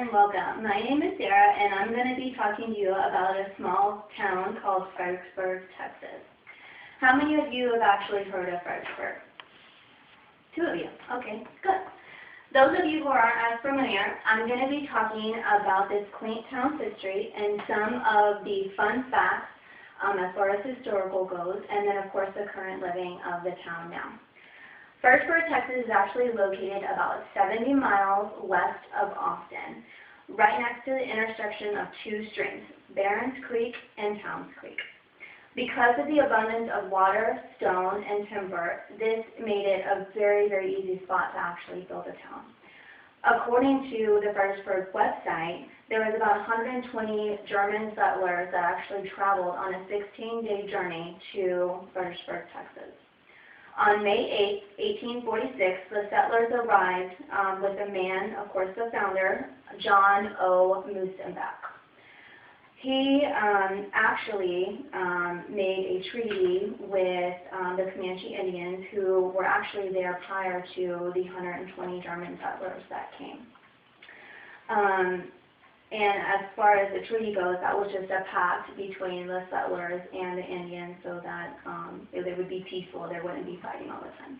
and welcome. My name is Sarah, and I'm going to be talking to you about a small town called Fredericksburg, Texas. How many of you have actually heard of Fredericksburg? 2 of you. Okay, good. Those of you who aren't as familiar, I'm going to be talking about this quaint town's history and some of the fun facts as far as historical goes, and then of course the current living of the town now. Fredericksburg, Texas is actually located about 70 miles west of Austin, right next to the intersection of 2 streams, Barron's Creek and Towns Creek. Because of the abundance of water, stone, and timber, this made it a very, very easy spot to actually build a town. According to the Fredericksburg website, there was about 120 German settlers that actually traveled on a 16-day journey to Fredericksburg, Texas. On May 8, 1846, the settlers arrived with a man, of course the founder, John O. Musenbeck. He actually made a treaty with the Comanche Indians who were actually there prior to the 120 German settlers that came. And as far as the treaty goes, that was just a pact between the settlers and the Indians so that they would be peaceful, they wouldn't be fighting all the time.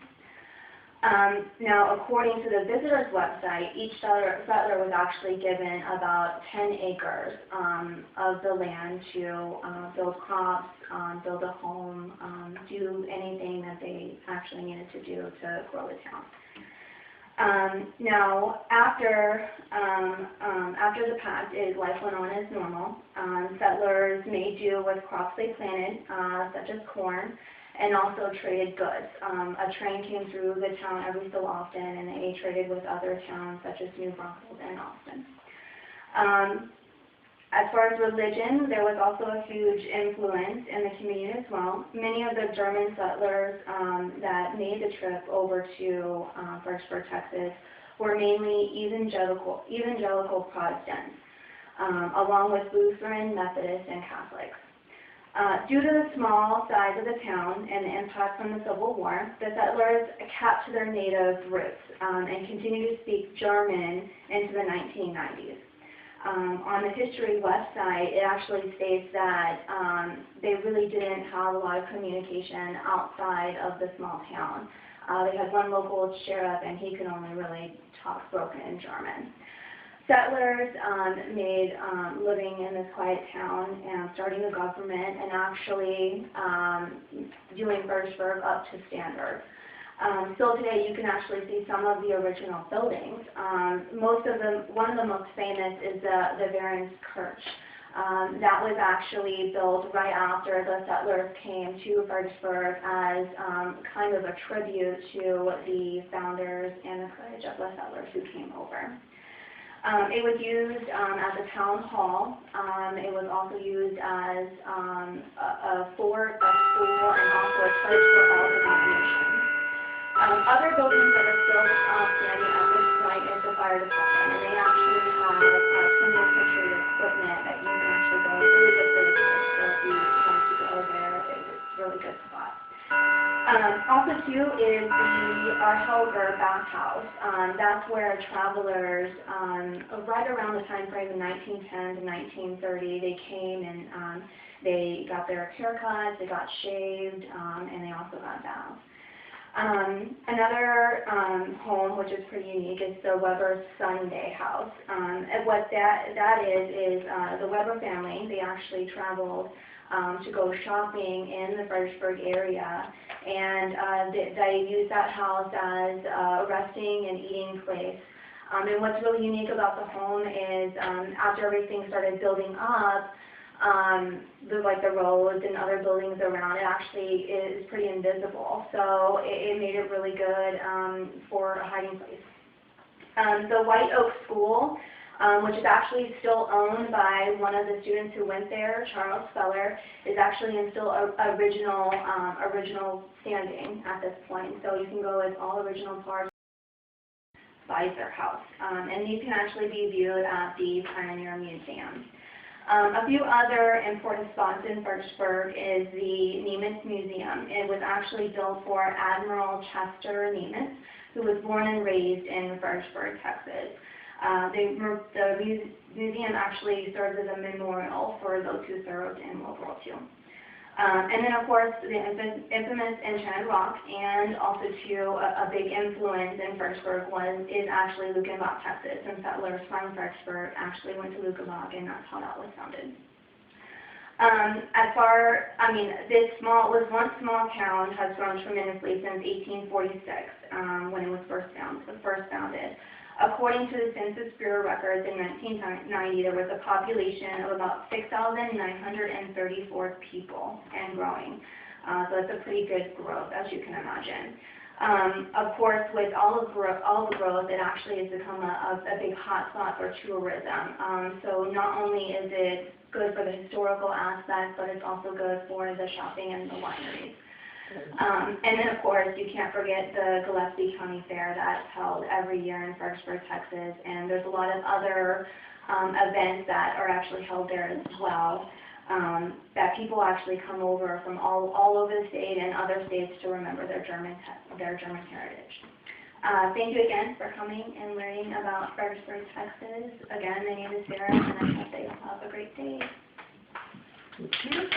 Now, according to the visitor's website, each settler was actually given about 10 acres of the land to build crops, build a home, do anything that they actually needed to do to grow the town. Now, after the pact, life went on as normal. Settlers made do with crops they planted, such as corn, and also traded goods. A train came through the town every so often, and they traded with other towns, such as New Braunfels and Austin. As far as religion, there was also a huge influence in the community as well. Many of the German settlers that made the trip over to Fredericksburg, Texas, were mainly evangelical Protestants, along with Lutheran, Methodist, and Catholics. Due to the small size of the town and the impact from the Civil War, the settlers kept their native roots and continued to speak German into the 1990s. On the history website, it actually states that they really didn't have a lot of communication outside of the small town. They had one local sheriff, and he could only really talk broken German. Settlers made living in this quiet town and starting the government and actually doing Fredericksburg up to standard. Still today, you can actually see some of the original buildings. One of the most famous is the Barron's Church. That was actually built right after the settlers came to Fredericksburg as kind of a tribute to the founders and the courage of the settlers who came over. It was used as a town hall. It was also used as a fort, a school, and also a church for all denominations. Other buildings that are still standing at this point is the fire department, and they actually have 20th century equipment that you can actually go. It's really good for the kids, so if you want to go there, it's a really good spot. Also, too, is our Helger bathhouse. That's where travelers, right around the time frame of 1910 to 1930, they came and they got their haircuts, they got shaved, and they also got baths. Another home, which is pretty unique, is the Weber Sunday House. And what that is the Weber family. They actually traveled to go shopping in the Fredericksburg area, and they used that house as a resting and eating place. And what's really unique about the home is after everything started building up, like the roads and other buildings around, it actually is pretty invisible. So it made it really good for a hiding place. The White Oak School, which is actually still owned by one of the students who went there, Charles Feller, is actually in still original standing at this point. So you can go with all original parts beside their house. And these can actually be viewed at the Pioneer Museum. A few other important spots in Fredericksburg is the Niemitz Museum. It was actually built for Admiral Chester Niemitz, who was born and raised in Fredericksburg, Texas. The museum actually serves as a memorial for those who served in World War II. And then, of course, the infamous Enchanted Rock, and also, too, a big influence in Fredericksburg is actually Luckenbach, Texas, and settlers from Fredericksburg actually went to Luckenbach, and that's how that was founded. This one small town has grown tremendously since 1846, when it was first founded. According to the Census Bureau records in 1990, there was a population of about 6,934 people and growing. So it's a pretty good growth, as you can imagine. Of course, with all the growth, it actually has become a big hotspot for tourism. So not only is it good for the historical aspect, but it's also good for the shopping and the wineries. And then, of course, you can't forget the Gillespie County Fair that's held every year in Fredericksburg, Texas, and there's a lot of other events that are actually held there as well, that people actually come over from all over the state and other states to remember their German heritage. Thank you again for coming and learning about Fredericksburg, Texas. Again, my name is Sarah, and I hope that you'll have a great day. Thank you.